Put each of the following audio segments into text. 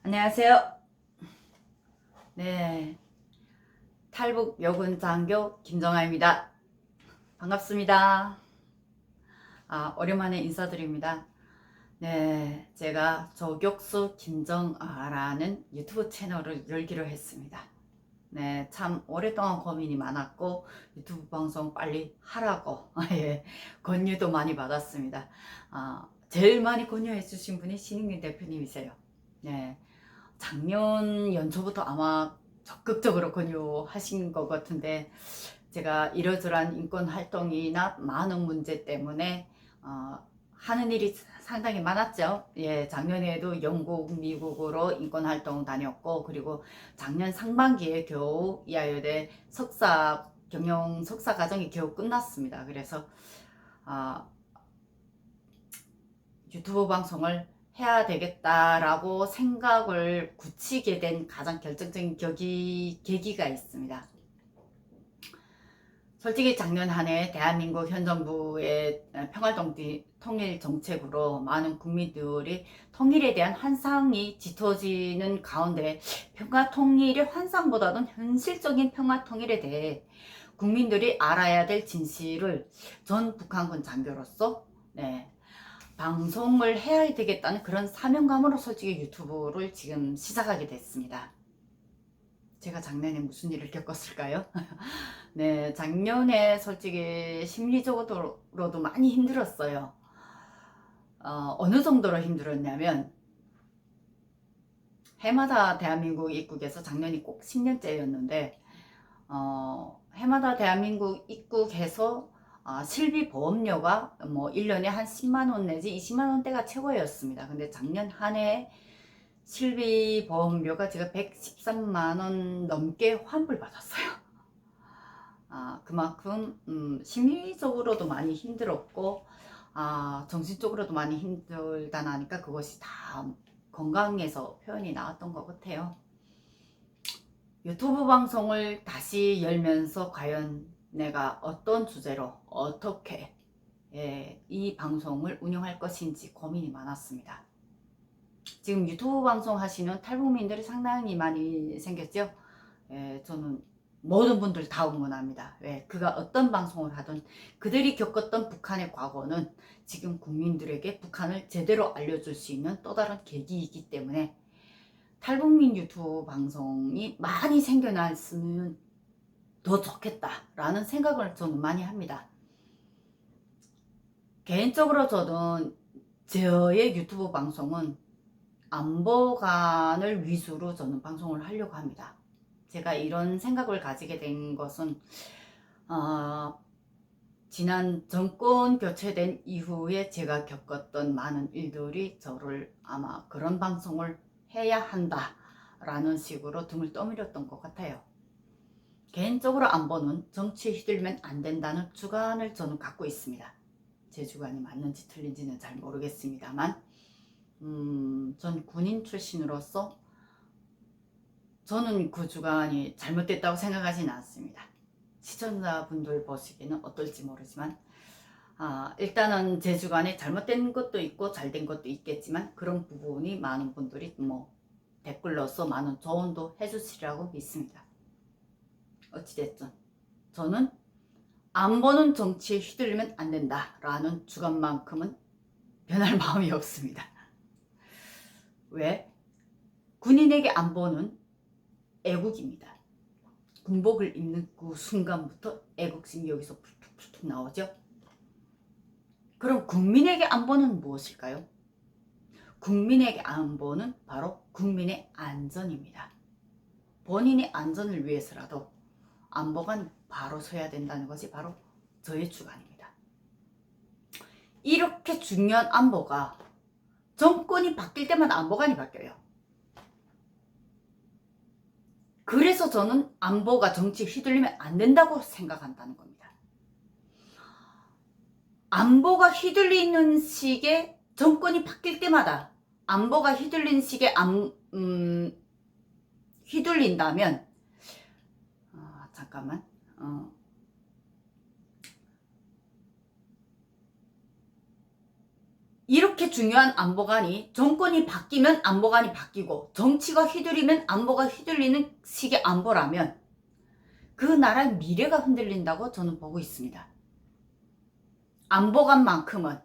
안녕하세요. 네, 탈북 여군 장교 김정아입니다. 반갑습니다. 오랜만에 인사드립니다. 네, 제가 저격수 김정아라는 유튜브 채널을 열기로 했습니다. 네, 참 오랫동안 고민이 많았고 유튜브 방송 빨리 하라고 예, 권유도 많이 받았습니다. 제일 많이 권유해 주신 분이 신익민 대표님이세요. 네, 작년 연초부터 아마 적극적으로 권유하신 것 같은데 제가 이러저러한 인권 활동이나 많은 문제 때문에 하는 일이 상당히 많았죠. 예, 작년에도 영국, 미국으로 인권 활동 다녔고, 그리고 작년 상반기에 겨우 이화여대 경영 석사 과정이 겨우 끝났습니다. 그래서 아, 유튜브 방송을 해야 되겠다라고 생각을 굳히게 된 가장 결정적인 계기가 있습니다. 솔직히 작년 한 해 대한민국 현 정부의 통일 정책으로 많은 국민들이 통일에 대한 환상이 짙어지는 가운데 평화 통일의 환상보다는 현실적인 평화 통일에 대해 국민들이 알아야 될 진실을 전 북한군 장교로서 방송을 해야 되겠다는 그런 사명감으로 솔직히 유튜브를 지금 시작하게 됐습니다. 제가 작년에 무슨 일을 겪었을까요? 네, 작년에 솔직히 심리적으로도 많이 힘들었어요. 어느 정도로 힘들었냐면 해마다 대한민국 입국에서 작년이 꼭 10년째였는데 해마다 대한민국 입국해서 실비 보험료가 뭐 1년에 한 10만원 내지 20만원대가 최고였습니다. 근데 작년 한 해 실비 보험료가 제가 113만원 넘게 환불받았어요. 그만큼 심리적으로도 많이 힘들었고 정신적으로도 많이 힘들다 나니까 그것이 다 건강에서 표현이 나왔던 것 같아요. 유튜브 방송을 다시 열면서 과연 내가 어떤 주제로 어떻게 이 방송을 운영할 것인지 고민이 많았습니다. 지금 유튜브 방송 하시는 탈북민들이 상당히 많이 생겼죠. 저는 모든 분들 다 응원합니다. 그가 어떤 방송을 하든 그들이 겪었던 북한의 과거는 지금 국민들에게 북한을 제대로 알려줄 수 있는 또 다른 계기이기 때문에 탈북민 유튜브 방송이 많이 생겨났으면 더 좋겠다라는 생각을 저는 많이 합니다. 개인적으로 저는 저의 유튜브 방송은 안보관을 위주로 저는 방송을 하려고 합니다. 제가 이런 생각을 가지게 된 것은 지난 정권 교체된 이후에 제가 겪었던 많은 일들이 저를 아마 그런 방송을 해야 한다 라는 식으로 등을 떠밀었던 것 같아요. 개인적으로 안보는 정치에 휘둘리면 안 된다는 주관을 저는 갖고 있습니다. 제 주관이 맞는지 틀린지는 잘 모르겠습니다만 전 군인 출신으로서 저는 그 주관이 잘못됐다고 생각하지는 않습니다. 시청자분들 보시기에는 어떨지 모르지만 일단은 제 주관에 잘못된 것도 있고 잘된 것도 있겠지만 그런 부분이 많은 분들이 뭐 댓글로서 많은 조언도 해주시리라고 믿습니다. 어찌됐든 저는 안보는 정치에 휘둘리면 안 된다라는 주관만큼은 변할 마음이 없습니다. 왜? 군인에게 안보는 애국입니다. 군복을 입는 그 순간부터 애국심이 여기서 풀툭풀툭 나오죠. 그럼 국민에게 안보는 무엇일까요? 국민에게 안보는 바로 국민의 안전입니다. 본인의 안전을 위해서라도 안보가 바로 서야 된다는 것이 바로 저의 주관입니다. 이렇게 중요한 안보가 정권이 바뀔 때마다 안보관이 바뀌어요. 그래서 저는 안보가 정치에 휘둘리면 안 된다고 생각한다는 겁니다. 안보가 휘둘리는 식의 정권이 바뀔 때마다 안보가 휘둘리는 식의 휘둘린다면 잠깐만 이렇게 중요한 안보관이 정권이 바뀌면 안보관이 바뀌고 정치가 휘둘리면 안보가 휘둘리는 식의 안보라면 그 나라의 미래가 흔들린다고 저는 보고 있습니다. 안보관만큼은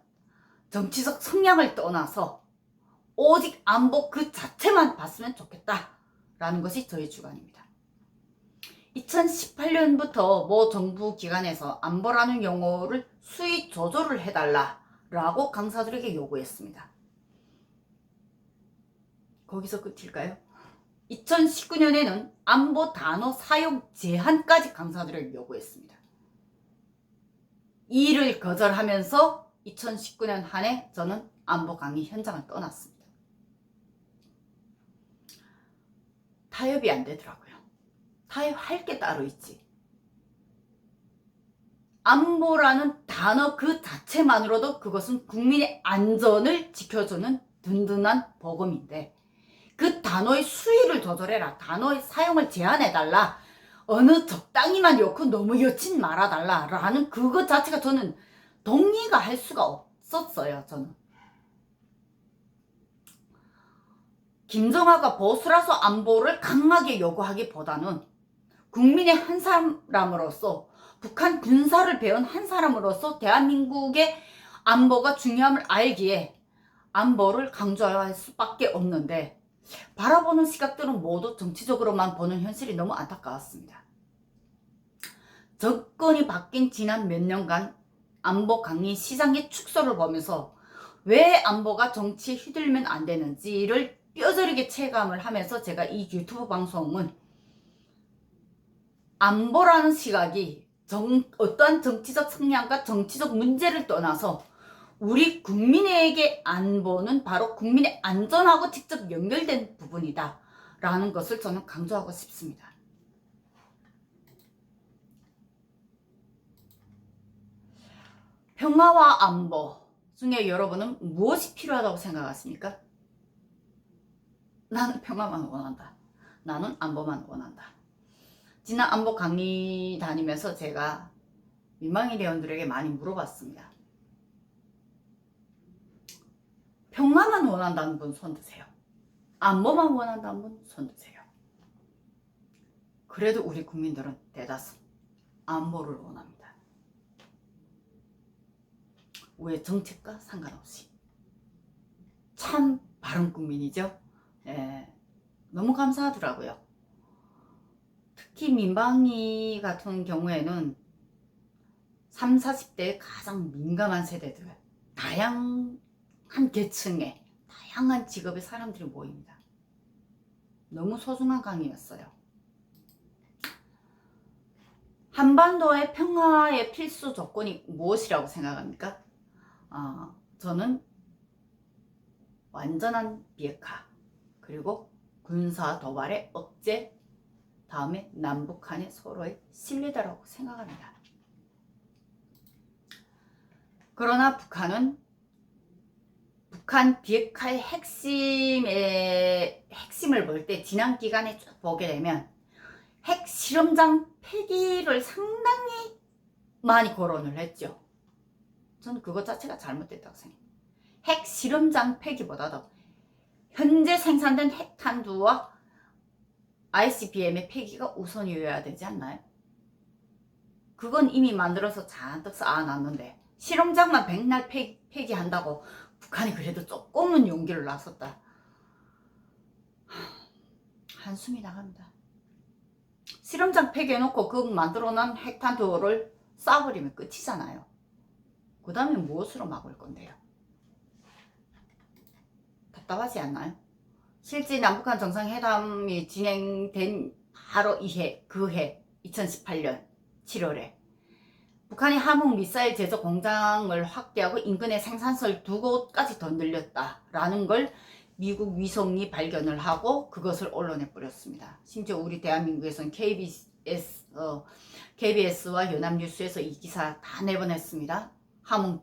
정치적 성향을 떠나서 오직 안보 그 자체만 봤으면 좋겠다라는 것이 저의 주관입니다. 2018년부터 모 정부 기관에서 안보라는 용어를 수위 조절을 해달라라고 강사들에게 요구했습니다. 거기서 끝일까요? 2019년에는 안보 단어 사용 제한까지 강사들에게 요구했습니다. 이 일을 거절하면서 2019년 한 해 저는 안보 강의 현장을 떠났습니다. 타협이 안 되더라고요. 타협할 게 따로 있지. 안보라는 단어 그 자체만으로도 그것은 국민의 안전을 지켜주는 든든한 보금인데 그 단어의 수위를 조절해라. 단어의 사용을 제한해달라. 어느 적당히만 넣고 너무 여친 말아달라. 라는 그것 자체가 저는 동의가 할 수가 없었어요. 저는. 김정아가 보수라서 안보를 강하게 요구하기보다는 국민의 한 사람으로서 북한 군사를 배운 한 사람으로서 대한민국의 안보가 중요함을 알기에 안보를 강조할 수밖에 없는데 바라보는 시각들은 모두 정치적으로만 보는 현실이 너무 안타까웠습니다. 정권이 바뀐 지난 몇 년간 안보 강의 시장의 축소를 보면서 왜 안보가 정치에 휘둘리면 안 되는지를 뼈저리게 체감을 하면서 제가 이 유튜브 방송은 안보라는 시각이 어떠한 정치적 성향과 정치적 문제를 떠나서 우리 국민에게 안보는 바로 국민의 안전하고 직접 연결된 부분이다 라는 것을 저는 강조하고 싶습니다. 평화와 안보 중에 여러분은 무엇이 필요하다고 생각하십니까? 나는 평화만 원한다. 나는 안보만 원한다. 지난 안보 강의 다니면서 제가 민망이 대원들에게 많이 물어봤습니다. 평화만 원한다는 분 손드세요. 안보만 원한다는 분 손드세요. 그래도 우리 국민들은 대다수 안보를 원합니다. 왜 정책과 상관없이. 참 바른 국민이죠. 예, 너무 감사하더라고요. 특히 민방위 같은 경우에는 30, 40대의 가장 민감한 세대들, 다양한 계층의 다양한 직업의 사람들이 모입니다. 너무 소중한 강의였어요. 한반도의 평화의 필수 조건이 무엇이라고 생각합니까? 저는 완전한 비핵화, 그리고 군사 도발의 억제, 다음에 남북한의 서로의 신뢰다라고 생각합니다. 그러나 북한은 북한 비핵화의 핵심을 볼 때 지난 기간에 쭉 보게 되면 핵 실험장 폐기를 상당히 많이 거론을 했죠. 저는 그것 자체가 잘못됐다고 생각해요. 핵 실험장 폐기보다도 현재 생산된 핵탄두와 ICBM의 폐기가 우선이어야 되지 않나요? 그건 이미 만들어서 잔뜩 쌓아놨는데 실험장만 백날 폐기한다고 북한이 그래도 조금은 용기를 놨었다. 한숨이 나갑니다. 실험장 폐기해놓고 그 만들어놓은 핵탄두를 쏴버리면 끝이잖아요. 그 다음에 무엇으로 막을 건데요? 답답하지 않나요? 실제 남북한 정상회담이 진행된 바로 그 해 2018년 7월에 북한이 함흥 미사일 제조 공장을 확대하고 인근에 생산소를 2곳까지 더 늘렸다라는 걸 미국 위성이 발견을 하고 그것을 언론에 뿌렸습니다. 심지어 우리 대한민국에서는 KBS와 연합뉴스에서 이 기사 다 내보냈습니다. 함흥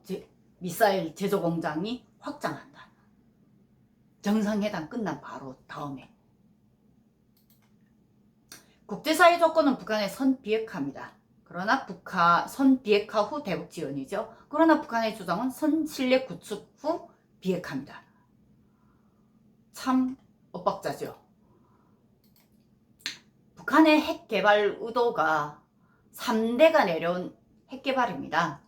미사일 제조 공장이 확장한다. 정상회담 끝난 바로 다음에. 국제사회 조건은 북한의 선비핵화입니다. 그러나 선 비핵화 후 대북 지원이죠. 그러나 북한의 주장은 선 신뢰 구축 후 비핵화입니다. 참 엇박자죠. 북한의 핵 개발 의도가 3대가 내려온 핵 개발입니다.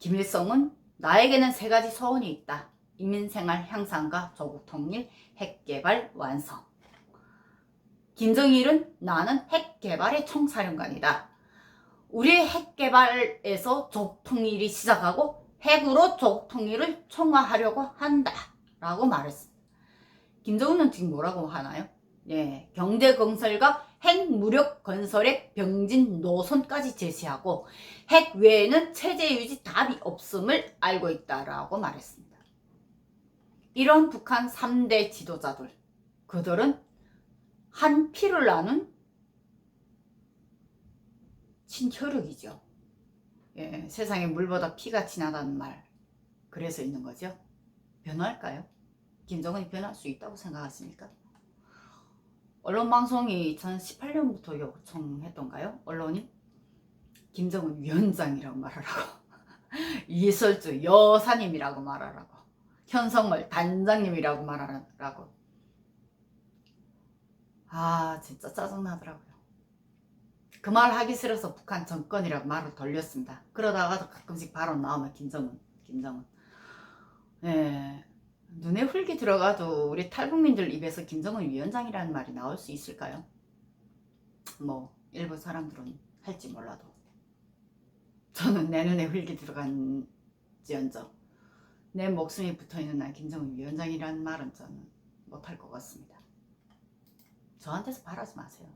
김일성은 나에게는 3가지 소원이 있다. 인민생활 향상과 조국 통일, 핵 개발 완성. 김정일은 나는 핵 개발의 총사령관이다. 우리의 핵 개발에서 조국 통일이 시작하고 핵으로 조국 통일을 총화하려고 한다. 라고 말했습니다. 김정은은 지금 뭐라고 하나요? 예, 경제 건설과 핵 무력 건설의 병진 노선까지 제시하고 핵 외에는 체제 유지 답이 없음을 알고 있다라고 말했습니다. 이런 북한 3대 지도자들, 그들은 한 피를 나눈 친혈육이죠. 예, 세상에 물보다 피가 진하다는 말, 그래서 있는 거죠. 변할까요? 김정은이 변할 수 있다고 생각하십니까? 언론방송이 2018년부터 요청했던가요? 언론이 김정은 위원장이라고 말하라고, 이설주 여사님이라고 말하라고, 현석월 단장님이라고 말하라고. 아, 진짜 짜증나더라고요. 그 말 하기 싫어서 북한 정권이라고 말을 돌렸습니다. 그러다가도 가끔씩 발언 나오면 김정은. 예, 눈에 흙이 들어가도 우리 탈북민들 입에서 김정은 위원장이라는 말이 나올 수 있을까요? 뭐 일부 사람들은 할지 몰라도 저는 내 눈에 흙이 들어간지언정 내 목숨이 붙어있는 날 김정은 위원장이라는 말은 저는 못할 것 같습니다. 저한테서 바라지 마세요.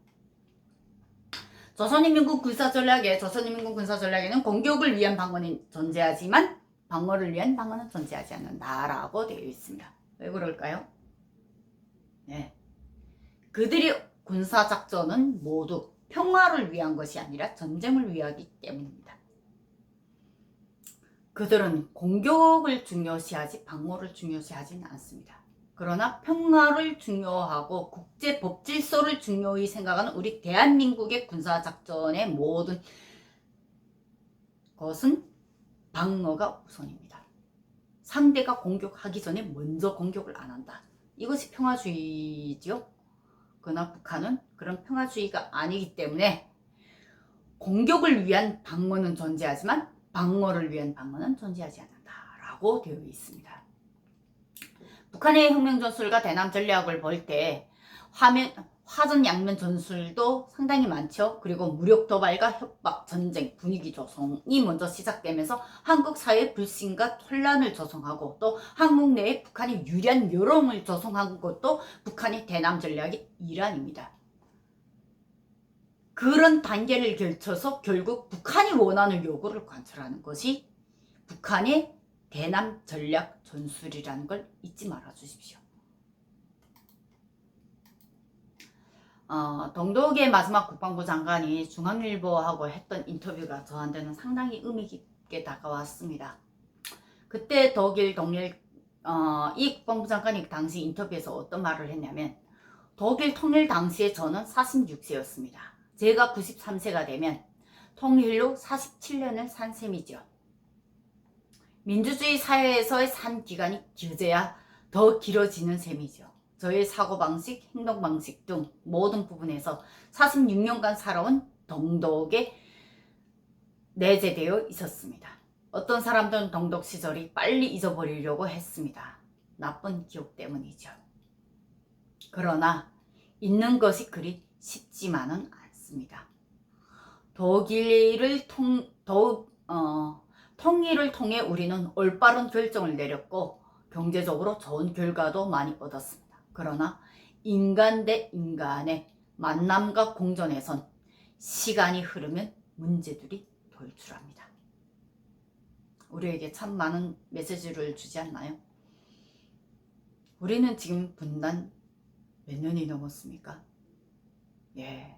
조선인민군 군사전략에는 공격을 위한 방어는 존재하지만 방어를 위한 방어는 존재하지 않는다라고 되어 있습니다. 왜 그럴까요? 네. 그들의 군사작전은 모두 평화를 위한 것이 아니라 전쟁을 위하기 때문입니다. 그들은 공격을 중요시하지 방어를 중요시하지는 않습니다. 그러나 평화를 중요하고 국제 법 질서를 중요히 생각하는 우리 대한민국의 군사작전의 모든 것은 방어가 우선입니다. 상대가 공격하기 전에 먼저 공격을 안 한다. 이것이 평화주의죠. 그러나 북한은 그런 평화주의가 아니기 때문에 공격을 위한 방어는 존재하지만 방어를 위한 방어는 존재하지 않는다라고 되어 있습니다. 북한의 혁명 전술과 대남 전략을 볼 때 화전 양면 전술도 상당히 많죠. 그리고 무력 도발과 협박, 전쟁, 분위기 조성이 먼저 시작되면서 한국 사회의 불신과 혼란을 조성하고 또 한국 내에 북한이 유리한 여론을 조성한 것도 북한의 대남 전략의 일환입니다. 그런 단계를 걸쳐서 결국 북한이 원하는 요구를 관철하는 것이 북한의 대남 전략 전술이라는 걸 잊지 말아 주십시오. 동독의 마지막 국방부 장관이 중앙일보하고 했던 인터뷰가 저한테는 상당히 의미 깊게 다가왔습니다. 그때 독일 동일 이 국방부 장관이 당시 인터뷰에서 어떤 말을 했냐면 독일 통일 당시에 저는 46세였습니다. 제가 93세가 되면 통일로 47년을 산 셈이죠. 민주주의 사회에서의 산 기간이 길어야 더 길어지는 셈이죠. 저의 사고방식, 행동방식 등 모든 부분에서 46년간 살아온 동독에 내재되어 있었습니다. 어떤 사람들은 동독 시절이 빨리 잊어버리려고 했습니다. 나쁜 기억 때문이죠. 그러나 잊는 것이 그리 쉽지만은 않습니다. 통일을 통해 우리는 올바른 결정을 내렸고 경제적으로 좋은 결과도 많이 얻었습니다. 그러나 인간 대 인간의 만남과 공존에선 시간이 흐르면 문제들이 돌출합니다. 우리에게 참 많은 메시지를 주지 않나요? 우리는 지금 분단 몇 년이 넘었습니까? 예,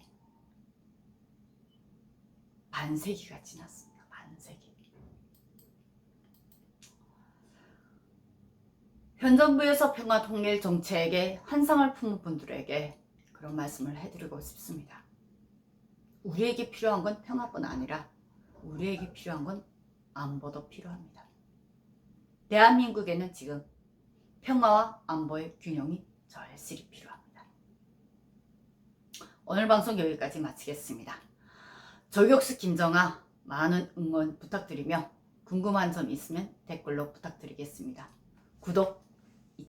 반세기가 지났습니다. 반세기. 현 정부에서 평화 통일 정책에 환상을 품은 분들에게 그런 말씀을 해드리고 싶습니다. 우리에게 필요한 건 평화뿐 아니라 우리에게 필요한 건 안보도 필요합니다. 대한민국에는 지금 평화와 안보의 균형이 절실히 필요합니다. 오늘 방송 여기까지 마치겠습니다. 저격수 김정아 많은 응원 부탁드리며 궁금한 점 있으면 댓글로 부탁드리겠습니다. 구독,